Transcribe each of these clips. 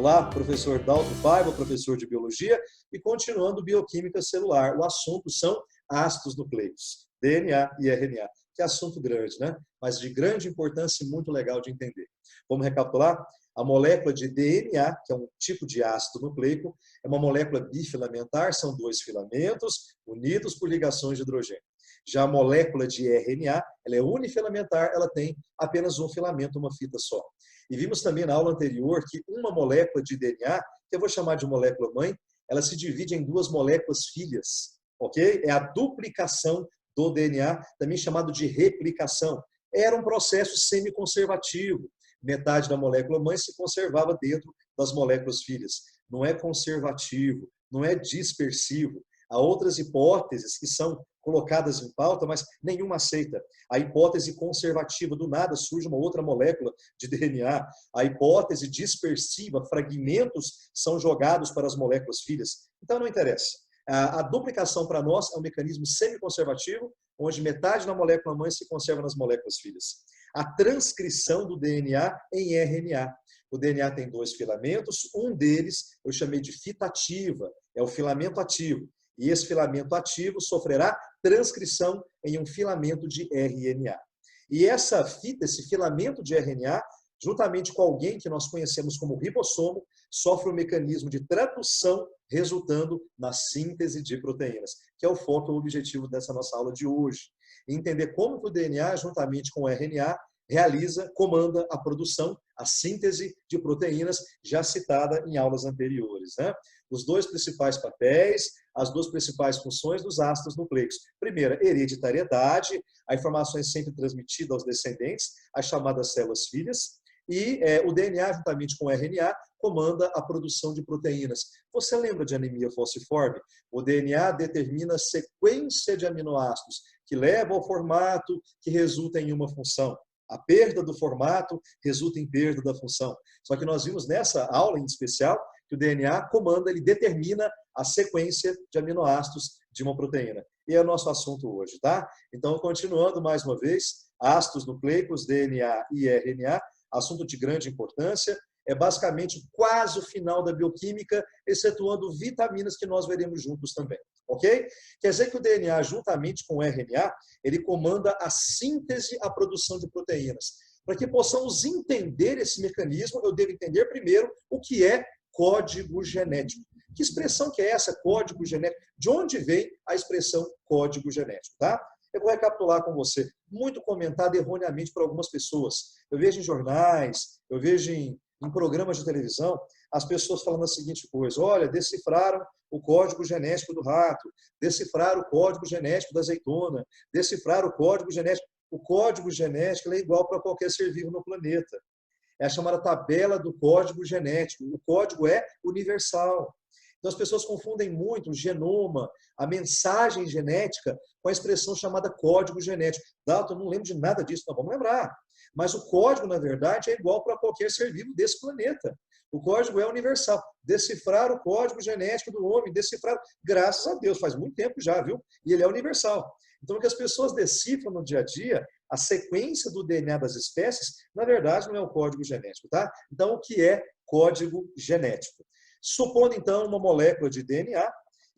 Olá, professor Dalton Paiva, professor de Biologia, e continuando Bioquímica Celular. O assunto são ácidos nucleicos, DNA e RNA. Que assunto grande, né? Mas de grande importância e muito legal de entender. Vamos recapitular? A molécula de DNA, que é um tipo de ácido nucleico, é uma molécula bifilamentar, são dois filamentos unidos por ligações de hidrogênio. Já a molécula de RNA, ela é unifilamentar, ela tem apenas um filamento, uma fita só. E vimos também na aula anterior que uma molécula de DNA, que eu vou chamar de molécula mãe, ela se divide em duas moléculas filhas, ok? É a duplicação do DNA, também chamado de replicação. Era um processo semiconservativo. Metade da molécula mãe se conservava dentro das moléculas filhas. Não é conservativo, não é dispersivo. Há outras hipóteses que são colocadas em pauta, mas nenhuma aceita. A hipótese conservativa, do nada surge uma outra molécula de DNA. A hipótese dispersiva, fragmentos são jogados para as moléculas filhas. Então não interessa. A duplicação para nós é um mecanismo semiconservativo, onde metade da molécula mãe se conserva nas moléculas filhas. A transcrição do DNA em RNA. O DNA tem dois filamentos, um deles eu chamei de fita ativa, é o filamento ativo. E esse filamento ativo sofrerá transcrição em um filamento de RNA. E essa fita, esse filamento de RNA, juntamente com alguém que nós conhecemos como ribossomo, sofre um mecanismo de tradução, resultando na síntese de proteínas, que é o foco e o objetivo dessa nossa aula de hoje. Entender como que o DNA, juntamente com o RNA, comanda a produção, a síntese de proteínas, já citada em aulas anteriores, né? Os dois principais papéis, as duas principais funções dos ácidos nucleicos. Primeira, hereditariedade, a informação é sempre transmitida aos descendentes, as chamadas células filhas, e o DNA, juntamente com o RNA, comanda a produção de proteínas. Você lembra de anemia falciforme? O DNA determina a sequência de aminoácidos que leva ao formato que resulta em uma função. A perda do formato resulta em perda da função. Só que nós vimos nessa aula em especial que o DNA comanda, ele determina a sequência de aminoácidos de uma proteína. E é o nosso assunto hoje, tá? Então, continuando mais uma vez, ácidos nucleicos, DNA e RNA, assunto de grande importância, é basicamente quase o final da bioquímica, excetuando vitaminas que nós veremos juntos também, ok? Quer dizer que o DNA, juntamente com o RNA, ele comanda a síntese, a produção de proteínas. Para que possamos entender esse mecanismo, eu devo entender primeiro o que é código genético. Que expressão que é essa, código genético? De onde vem a expressão código genético, tá? Eu vou recapitular com você. Muito comentado erroneamente por algumas pessoas. Eu vejo em jornais, eu vejo em programas de televisão, as pessoas falando a seguinte coisa: olha, decifraram o código genético do rato, decifraram o código genético da azeitona, decifraram o código genético. O código genético é igual para qualquer ser vivo no planeta. É a chamada tabela do código genético. O código é universal. Então, as pessoas confundem muito o genoma, a mensagem genética, com a expressão chamada código genético. Dalton, eu não lembro de nada disso. Não, vamos lembrar. Mas o código, na verdade, é igual para qualquer ser vivo desse planeta. O código é universal. Decifrar o código genético do homem, decifrar, graças a Deus, faz muito tempo já, viu? E ele é universal. Então, o que as pessoas decifram no dia a dia, a sequência do DNA das espécies, na verdade, não é o código genético, tá? Então, o que é código genético? Supondo, então, uma molécula de DNA,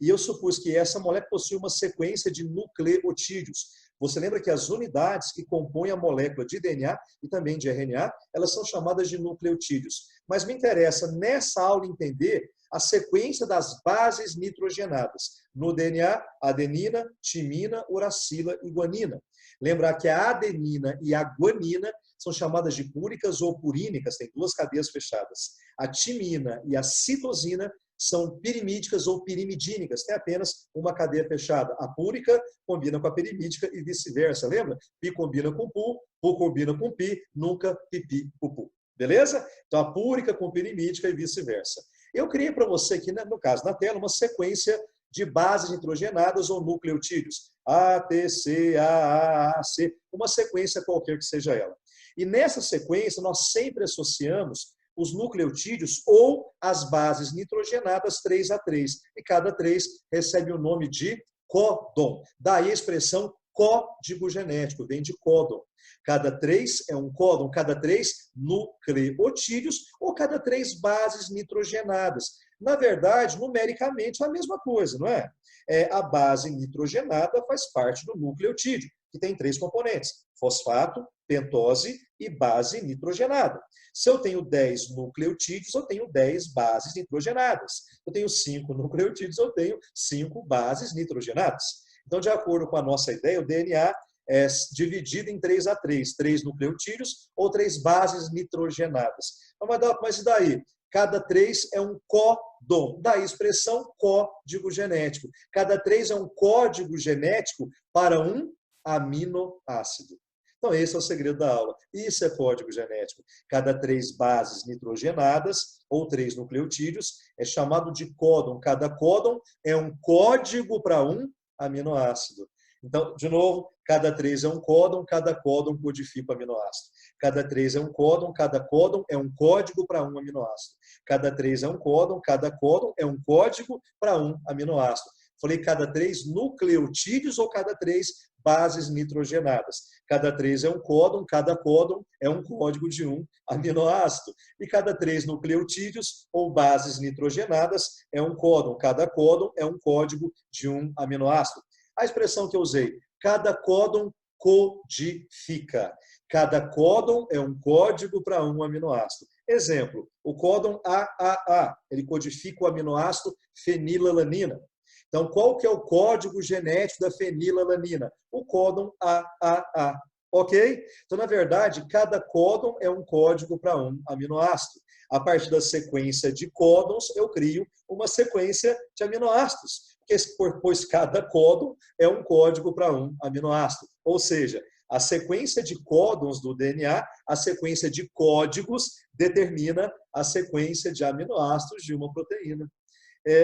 e eu supus que essa molécula possui uma sequência de nucleotídeos. Você lembra que as unidades que compõem a molécula de DNA e também de RNA, elas são chamadas de nucleotídeos. Mas me interessa, nessa aula, entender a sequência das bases nitrogenadas. No DNA, adenina, timina, uracila e guanina. Lembrar que a adenina e a guanina são chamadas de púricas ou purínicas, tem duas cadeias fechadas. A timina e a citosina são pirimídicas ou pirimidínicas, tem apenas uma cadeia fechada. A púrica combina com a pirimídica e vice-versa, lembra? Pi combina com pu combina com pi, nunca pipi, pupu. Beleza? Então, a púrica com pirimídica e vice-versa. Eu criei para você aqui, no caso, na tela, uma sequência de bases nitrogenadas ou nucleotídeos. A, T, C, A, C, uma sequência qualquer que seja ela. E nessa sequência, nós sempre associamos os nucleotídeos ou as bases nitrogenadas 3 a 3. E cada 3 recebe o nome de códon. Daí a expressão código genético, vem de códon. Cada 3 é um códon, cada 3 nucleotídeos ou cada 3 bases nitrogenadas. Na verdade, numericamente é a mesma coisa, não é? A base nitrogenada faz parte do nucleotídeo, que tem 3 componentes: fosfato, pentose e base nitrogenada. Se eu tenho 10 nucleotídeos, eu tenho 10 bases nitrogenadas. Eu tenho 5 nucleotídeos, eu tenho 5 bases nitrogenadas. Então, de acordo com a nossa ideia, o DNA é dividido em 3A3, 3 nucleotídeos ou 3 bases nitrogenadas. Mas e daí? Cada 3 é um códon, daí a expressão código genético. Cada 3 é um código genético para um aminoácido. Então, esse é o segredo da aula. Isso é código genético. Cada 3 bases nitrogenadas, ou 3 nucleotídeos, é chamado de códon. Cada códon é um código para um aminoácido. Então, de novo, cada 3 é um códon, cada códon codifica o aminoácido. Cada 3 é um códon, cada códon é um código para um aminoácido. Cada 3 é um códon, cada códon é um código para um aminoácido. Falei cada 3 nucleotídeos ou cada 3 bases nitrogenadas. Cada 3 é um códon, cada códon é um código de um aminoácido. E cada 3 nucleotídeos ou bases nitrogenadas é um códon. Cada códon é um código de um aminoácido. A expressão que eu usei, cada códon codifica. Cada códon é um código para um aminoácido. Exemplo, o códon AAA, ele codifica o aminoácido fenilalanina. Então, qual que é o código genético da fenilalanina? O códon AAA, ok? Então, na verdade, cada códon é um código para um aminoácido. A partir da sequência de códons, eu crio uma sequência de aminoácidos, pois cada códon é um código para um aminoácido. Ou seja, a sequência de códons do DNA, a sequência de códigos, determina a sequência de aminoácidos de uma proteína.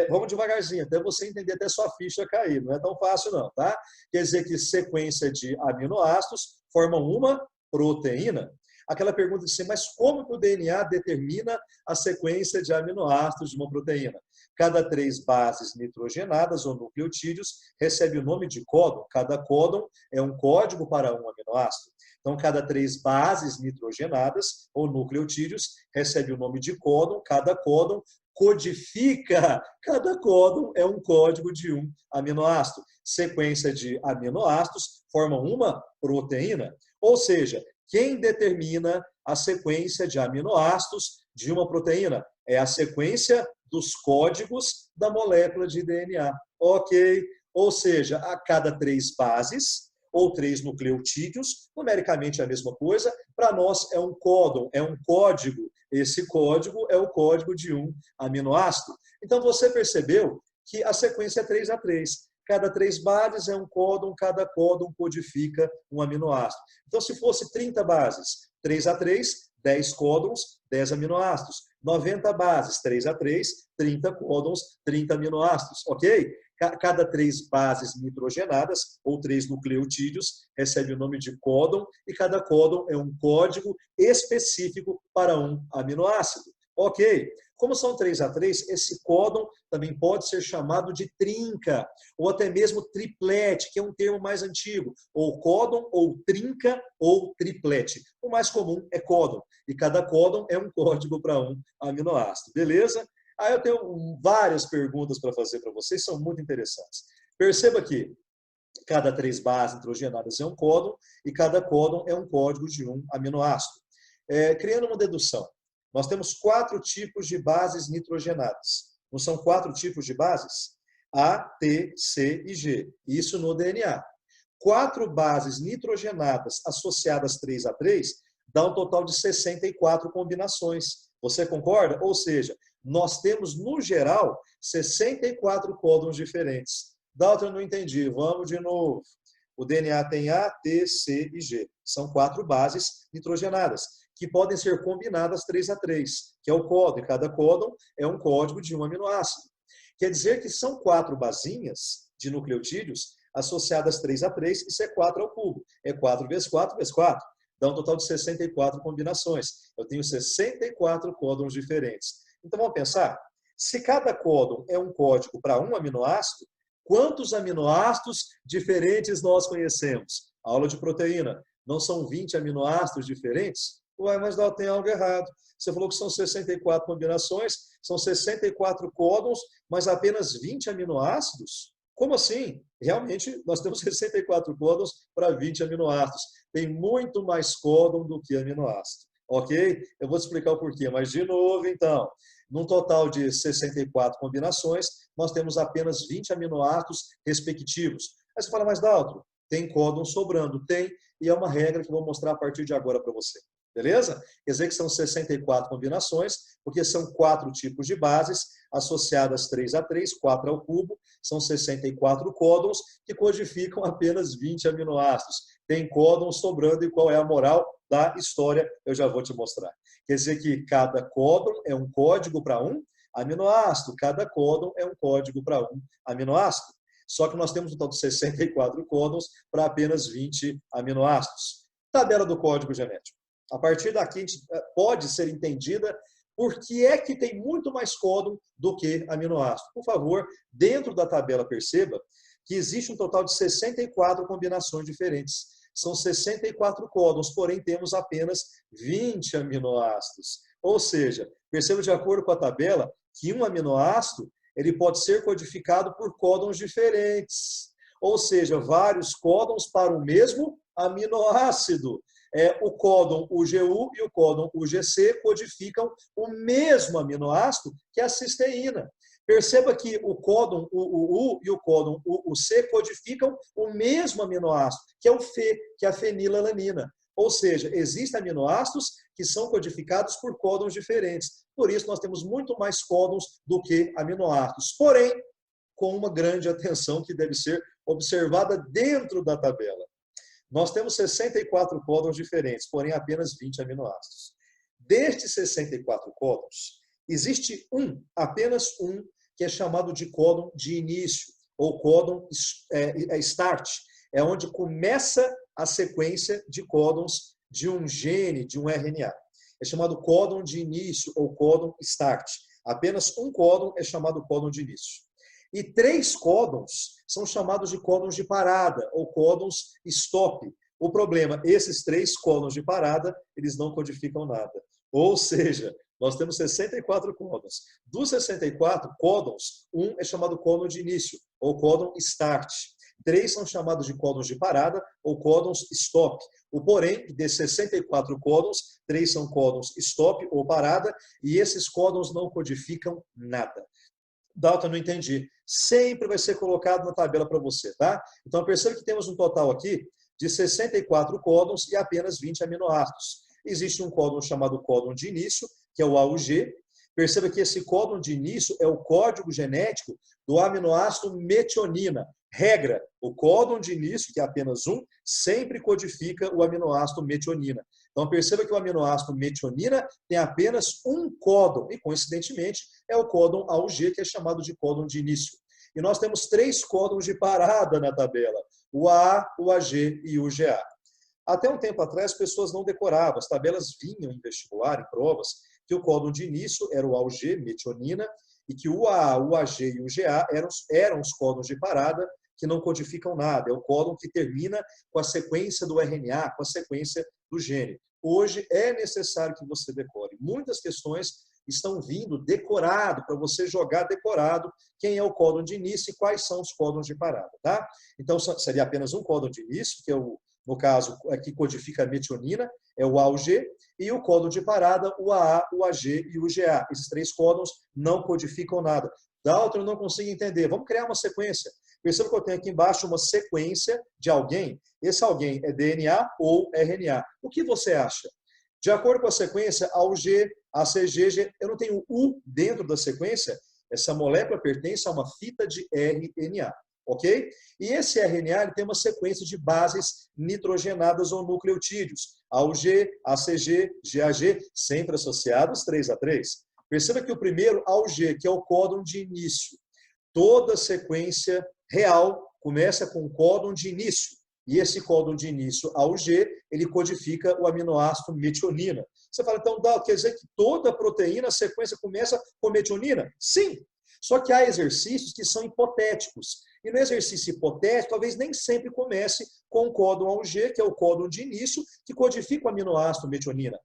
Vamos devagarzinho, até você entender, até sua ficha cair. Não é tão fácil não, tá? Quer dizer que sequência de aminoácidos formam uma proteína. Aquela pergunta de ser, mas como que o DNA determina a sequência de aminoácidos de uma proteína? Cada 3 bases nitrogenadas ou nucleotídeos recebe o nome de códon. Cada códon é um código para um aminoácido. Então, cada 3 bases nitrogenadas ou nucleotídeos recebe o nome de códon. Cada códon codifica. Cada códon é um código de um aminoácido. Sequência de aminoácidos formam uma proteína. Ou seja, quem determina a sequência de aminoácidos de uma proteína? É a sequência dos códigos da molécula de DNA. Ok? Ou seja, a cada 3 bases ou 3 nucleotídeos, numericamente é a mesma coisa, para nós é um códon, é um código. Esse código é o código de um aminoácido. Então, você percebeu que a sequência é 3A3. Cada 3 bases é um códon, cada códon codifica um aminoácido. Então, se fosse 30 bases, 3A3, 10 códons, 10 aminoácidos. 90 bases, 3A3, 30 códons, 30 aminoácidos, ok? Cada 3 bases nitrogenadas, ou 3 nucleotídeos, recebe o nome de códon, e cada códon é um código específico para um aminoácido, ok? Como são 3A3, esse códon também pode ser chamado de trinca, ou até mesmo triplete, que é um termo mais antigo, ou códon, ou trinca, ou triplete. O mais comum é códon, e cada códon é um código para um aminoácido, beleza? Aí eu tenho várias perguntas para fazer para vocês, são muito interessantes. Perceba que cada 3 bases nitrogenadas é um códon, e cada códon é um código de um aminoácido. Criando uma dedução, nós temos 4 tipos de bases nitrogenadas. Não são 4 tipos de bases? A, T, C e G. Isso no DNA. 4 bases nitrogenadas associadas 3A3 dá um total de 64 combinações. Você concorda? Ou seja, nós temos, no geral, 64 códons diferentes. Dalton, eu não entendi. Vamos de novo. O DNA tem A, T, C e G. São 4 bases nitrogenadas, que podem ser combinadas 3A3, que é o códon. E cada códon é um código de um aminoácido. Quer dizer que são 4 basinhas de nucleotídeos associadas 3A3, isso é 4 ao cubo. É 4 vezes 4 vezes 4. Dá um total de 64 combinações. Eu tenho 64 códons diferentes. Então, vamos pensar? Se cada códon é um código para um aminoácido, Quantos aminoácidos diferentes nós conhecemos? Aula de proteína. Não são 20 aminoácidos diferentes? Ué, mas não, tem algo errado. Você falou que são 64 combinações, são 64 códons, mas apenas 20 aminoácidos? Como assim? Realmente, nós temos 64 códons para 20 aminoácidos. Tem muito mais códon do que aminoácido. Ok? Eu vou te explicar o porquê, mas de novo, então, num total de 64 combinações, nós temos apenas 20 aminoácidos respectivos. Aí você fala, mas Daltro, tem códon sobrando? Tem, e é uma regra que eu vou mostrar a partir de agora para você. Beleza? Quer dizer que são 64 combinações, porque são 4 tipos de bases, associadas 3 a 3, 4 ao cubo, são 64 códons, que codificam apenas 20 aminoácidos. Tem códons sobrando, e qual é a moral da história? Eu já vou te mostrar. Quer dizer que cada códon é um código para um aminoácido, cada códon é um código para um aminoácido. Só que nós temos um total de 64 códons para apenas 20 aminoácidos. Tabela do código genético. A partir daqui, a gente pode ser entendida por que é que tem muito mais códon do que aminoácido. Por favor, dentro da tabela, perceba que existe um total de 64 combinações diferentes. São 64 códons, porém temos apenas 20 aminoácidos. Ou seja, perceba de acordo com a tabela que um aminoácido ele pode ser codificado por códons diferentes. Ou seja, vários códons para o mesmo aminoácido. O códon UGU e o códon UGC codificam o mesmo aminoácido, que é a cisteína. Perceba que o códon UU e o códon UC codificam o mesmo aminoácido, que é o Fe, que é a fenilalanina. Ou seja, existem aminoácidos que são codificados por códons diferentes. Por isso, nós temos muito mais códons do que aminoácidos. Porém, com uma grande atenção que deve ser observada dentro da tabela. Nós temos 64 códons diferentes, porém apenas 20 aminoácidos. Destes 64 códons, existe apenas um, que é chamado de códon de início, ou códon start. É onde começa a sequência de códons de um gene, de um RNA. É chamado códon de início, ou códon start. Apenas um códon é chamado códon de início. E 3 códons são chamados de códons de parada, ou códons stop. O problema, esses 3 códons de parada, eles não codificam nada. Ou seja, nós temos 64 códons. Dos 64 códons, um é chamado códon de início, ou códon start. 3 são chamados de códons de parada, ou códons stop. O porém, desses 64 códons, 3 são códons stop, ou parada, e esses códons não codificam nada. Dalton, não entendi. Sempre vai ser colocado na tabela para você, tá? Então, perceba que temos um total aqui de 64 códons e apenas 20 aminoácidos. Existe um códon chamado códon de início, que é o AUG. Perceba que esse códon de início é o código genético do aminoácido metionina. Regra, o códon de início, que é apenas um, sempre codifica o aminoácido metionina. Então, perceba que o aminoácido metionina tem apenas um códon, e coincidentemente é o códon AUG, que é chamado de códon de início. E nós temos 3 códons de parada na tabela, o AA, o AG e o GA. Até um tempo atrás, as pessoas não decoravam, as tabelas vinham em vestibular, em provas, que o códon de início era o AUG, metionina, e que o AA, o AG e o GA eram os códons de parada, que não codificam nada. É o códon que termina com a sequência do RNA, com a sequência do gene. Hoje é necessário que você decore. Muitas questões estão vindo decorado, para você jogar decorado quem é o códon de início e quais são os códons de parada, tá? Então, seria apenas um códon de início, que é no caso, que codifica a metionina, é o AUG, e o códon de parada, o AA, o AG e o GA. Esses 3 códons não codificam nada. Dalton, eu não consigo entender. Vamos criar uma sequência. Perceba que eu tenho aqui embaixo uma sequência de alguém. Esse alguém é DNA ou RNA. O que você acha? De acordo com a sequência, AUG, ACG, eu não tenho U dentro da sequência, essa molécula pertence a uma fita de RNA, ok? E esse RNA ele tem uma sequência de bases nitrogenadas ou nucleotídeos, AUG, ACG, GAG, sempre associados 3 a 3. Perceba que o primeiro, AUG, que é o códon de início. Toda sequência real começa com o códon de início. E esse códon de início AUG, ele codifica o aminoácido metionina. Você fala, então, quer dizer que toda proteína, a sequência começa com metionina? Sim! Só que há exercícios que são hipotéticos. E no exercício hipotético, talvez nem sempre comece com o códon AUG, que é o códon de início, que codifica o aminoácido metionina.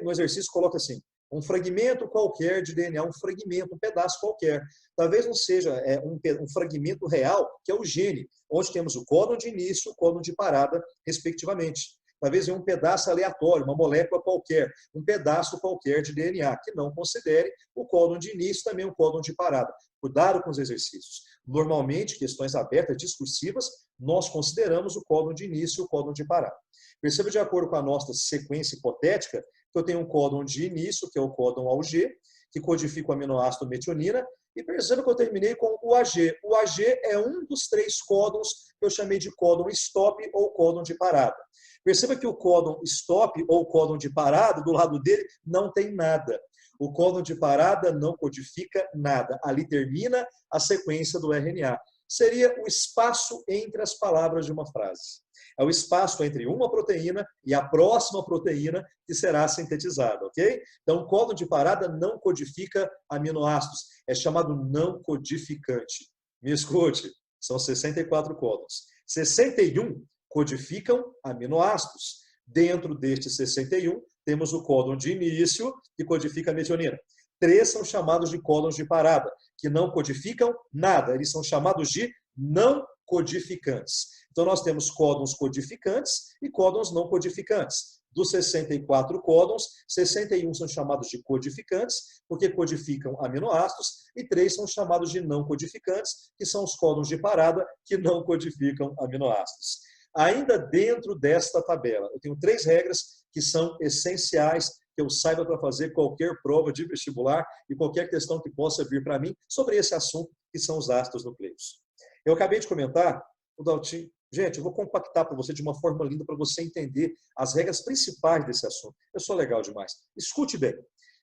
No exercício coloca assim, um fragmento qualquer de DNA, um fragmento, um pedaço qualquer. Talvez não seja um fragmento real, que é o gene, onde temos o códon de início e o códon de parada, respectivamente. Talvez um pedaço aleatório, uma molécula qualquer, um pedaço qualquer de DNA, que não considere o códon de início, também o códon de parada. Cuidado com os exercícios. Normalmente, questões abertas, discursivas, nós consideramos o códon de início e o códon de parada. Perceba, de acordo com a nossa sequência hipotética, que eu tenho um códon de início, que é o códon AUG, que codifica o aminoácido metionina, e perceba que eu terminei com o AG. O AG é um dos 3 códons que eu chamei de códon stop ou códon de parada. Perceba que o códon stop ou códon de parada, do lado dele, não tem nada. O códon de parada não codifica nada. Ali termina a sequência do RNA. Seria o espaço entre as palavras de uma frase. É o espaço entre uma proteína e a próxima proteína que será sintetizada, ok? Então, o códon de parada não codifica aminoácidos. É chamado não codificante. Me escute, são 64 códons. 61 codificam aminoácidos. Dentro destes 61, temos o códon de início, que codifica a metionina. 3 são chamados de códons de parada, que não codificam nada. Eles são chamados de não codificantes. Então, nós temos códons codificantes e códons não codificantes. Dos 64 códons, 61 são chamados de codificantes, porque codificam aminoácidos, e 3 são chamados de não codificantes, que são os códons de parada, que não codificam aminoácidos. Ainda dentro desta tabela, eu tenho 3 regras que são essenciais que eu saiba para fazer qualquer prova de vestibular e qualquer questão que possa vir para mim sobre esse assunto, que são os ácidos nucleicos. Eu acabei de comentar, o Daltin, gente, eu vou compactar para você de uma forma linda para você entender as regras principais desse assunto. Eu sou legal demais. Escute bem.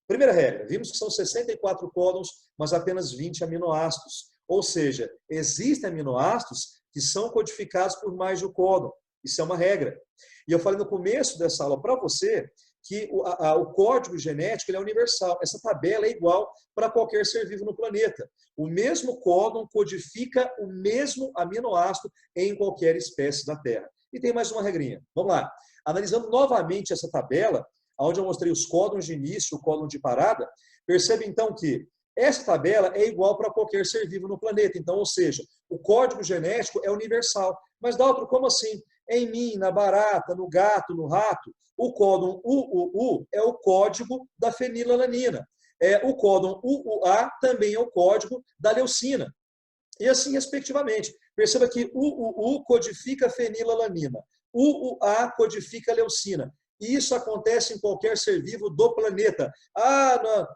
Primeira regra, vimos que são 64 códons, mas apenas 20 aminoácidos. Ou seja, existem aminoácidos que são codificados por mais de um códon. Isso é uma regra. E eu falei no começo dessa aula para você que o código genético ele é universal. Essa tabela é igual para qualquer ser vivo no planeta. O mesmo códon codifica o mesmo aminoácido em qualquer espécie da Terra. E tem mais uma regrinha. Vamos lá. Analisando novamente essa tabela, onde eu mostrei os códons de início, o códon de parada, percebe então que essa tabela é igual para qualquer ser vivo no planeta. Então, ou seja, o código genético é universal. Mas, Daltro, como assim? Em mim, na barata, no gato, no rato, o códon UUU é o código da fenilalanina. O códon UUA também é o código da leucina. E assim, respectivamente. Perceba que UUU codifica fenilalanina. UUA codifica leucina. E isso acontece em qualquer ser vivo do planeta.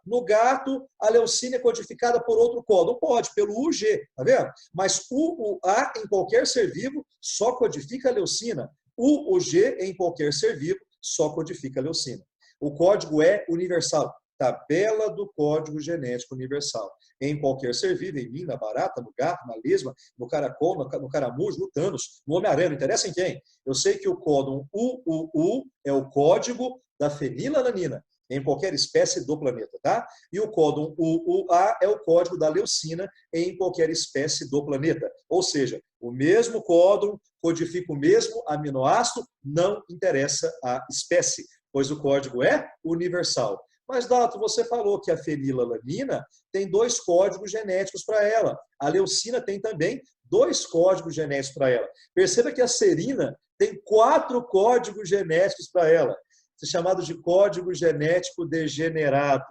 No gato, a leucina é codificada por outro códon. Pode, pelo UG, tá vendo? Mas UUA em qualquer ser vivo só codifica a leucina. UUG em qualquer ser vivo só codifica a leucina. O código é universal. Tabela do código genético universal. Em qualquer ser vivo, em mim, na barata, no gato, na lesma, no caracol, no caramujo, no thanos, no Homem-Aranha, não interessa em quem. Eu sei que o códon UUU é o código da fenilalanina, em qualquer espécie do planeta, tá? E o códon UUA é o código da leucina em qualquer espécie do planeta. Ou seja, o mesmo códon codifica o mesmo aminoácido, não interessa a espécie, pois o código é universal. Mas, Dalton, você falou que a fenilalanina tem 2 códigos genéticos para ela. A leucina tem também 2 códigos genéticos para ela. Perceba que a serina tem 4 códigos genéticos para ela. Isso é chamado de código genético degenerado.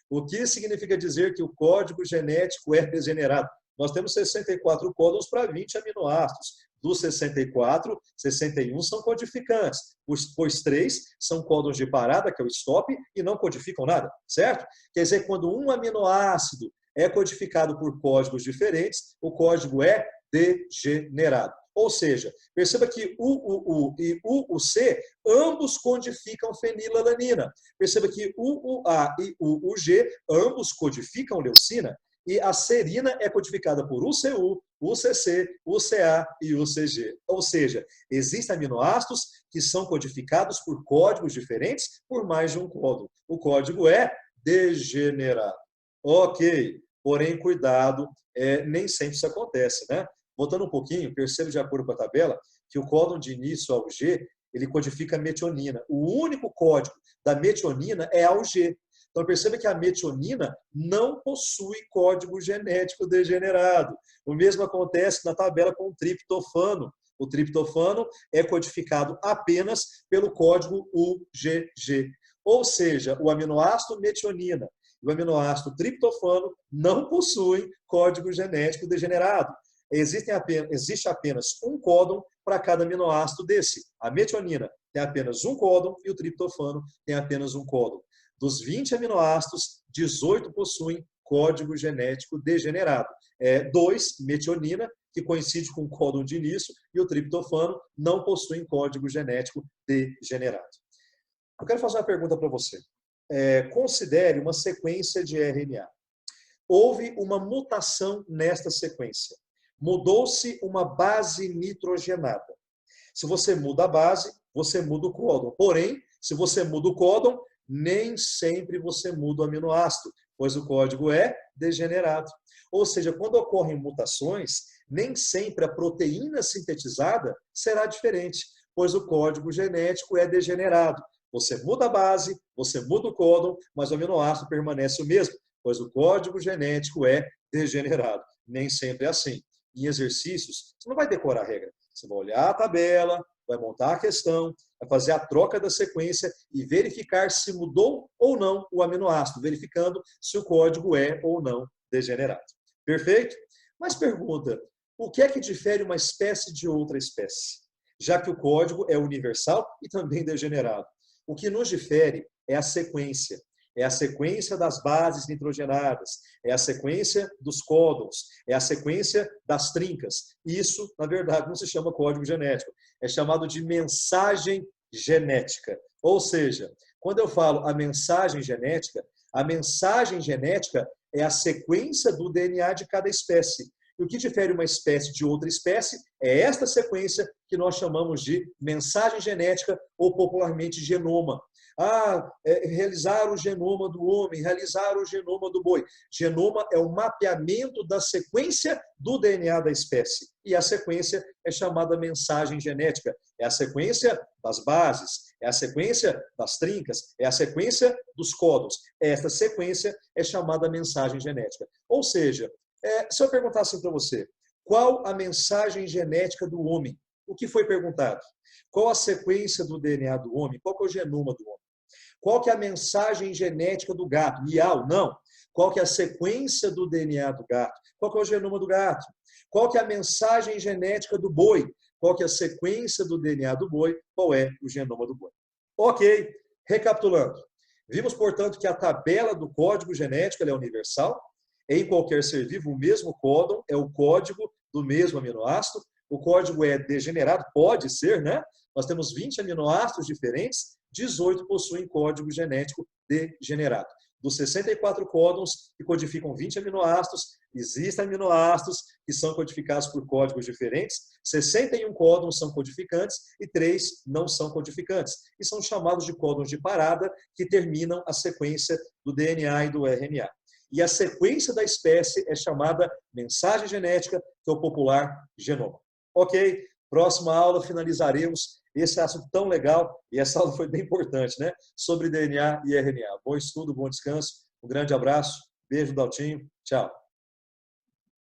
O que significa dizer que o código genético é degenerado? Nós temos 64 códons para 20 aminoácidos. Dos 64, 61 são codificantes, pois 3 são códons de parada, que é o stop, e não codificam nada, certo? Quer dizer, quando um aminoácido é codificado por códigos diferentes, o código é degenerado. Ou seja, perceba que UUU e UUC, ambos codificam fenilalanina. Perceba que UUA e UUG, ambos codificam leucina. E a serina é codificada por UCU, UCC, UCA e UCG. Ou seja, existem aminoácidos que são codificados por códigos diferentes por mais de um código. O código é degenerado. Ok, porém, cuidado, nem sempre isso acontece, né? Voltando um pouquinho, perceba de acordo com a tabela que o códon de início ao G, ele codifica metionina. O único código da metionina é ao G. Então perceba que a metionina não possui código genético degenerado. O mesmo acontece na tabela com o triptofano. O triptofano é codificado apenas pelo código UGG. Ou seja, o aminoácido metionina e o aminoácido triptofano não possuem código genético degenerado. Existe apenas um códon para cada aminoácido desse. A metionina tem apenas um códon e o triptofano tem apenas um códon. Dos 20 aminoácidos, 18 possuem código genético degenerado. 2, metionina, que coincide com o códon de início, e o triptofano não possuem código genético degenerado. Eu quero fazer uma pergunta para você. Considere uma sequência de RNA. Houve uma mutação nesta sequência. Mudou-se uma base nitrogenada. Se você muda a base, você muda o códon. Porém, se você muda o códon, nem sempre você muda o aminoácido, pois o código é degenerado. Ou seja, quando ocorrem mutações, nem sempre a proteína sintetizada será diferente, pois o código genético é degenerado. Você muda a base, você muda o códon, mas o aminoácido permanece o mesmo, pois o código genético é degenerado. Nem sempre é assim. Em exercícios, você não vai decorar a regra. Você vai olhar a tabela, vai montar a questão, vai fazer a troca da sequência e verificar se mudou ou não o aminoácido, verificando se o código é ou não degenerado. Perfeito? Mas pergunta, o que é que difere uma espécie de outra espécie? Já que o código é universal e também degenerado. O que nos difere é a sequência. É a sequência das bases nitrogenadas, é a sequência dos códons, é a sequência das trincas. Isso, na verdade, não se chama código genético, é chamado de mensagem genética. Ou seja, quando eu falo a mensagem genética é a sequência do DNA de cada espécie. E o que difere uma espécie de outra espécie é esta sequência que nós chamamos de mensagem genética ou popularmente genoma. Realizar o genoma do homem, realizar o genoma do boi. Genoma é o mapeamento da sequência do DNA da espécie. E a sequência é chamada mensagem genética. É a sequência das bases, é a sequência das trincas, é a sequência dos códons. Esta sequência é chamada mensagem genética. Ou seja, se eu perguntar assim para você, qual a mensagem genética do homem? O que foi perguntado? Qual a sequência do DNA do homem? Qual que é o genoma do homem? Qual que é a mensagem genética do gato? Miau? Não. Qual que é a sequência do DNA do gato? Qual que é o genoma do gato? Qual que é a mensagem genética do boi? Qual que é a sequência do DNA do boi? Qual é o genoma do boi? Ok, recapitulando. Vimos, portanto, que a tabela do código genético é universal. Em qualquer ser vivo, o mesmo códon é o código do mesmo aminoácido. O código é degenerado, pode ser, né? Nós temos 20 aminoácidos diferentes, 18 possuem código genético degenerado. Dos 64 códons que codificam 20 aminoácidos, existem aminoácidos que são codificados por códigos diferentes, 61 códons são codificantes e 3 não são codificantes. E são chamados de códons de parada, que terminam a sequência do DNA e do RNA. E a sequência da espécie é chamada mensagem genética, que é o popular genoma. Ok? Próxima aula finalizaremos esse assunto tão legal, e essa aula foi bem importante, né? Sobre DNA e RNA. Bom estudo, bom descanso, um grande abraço, beijo, Daltinho, tchau.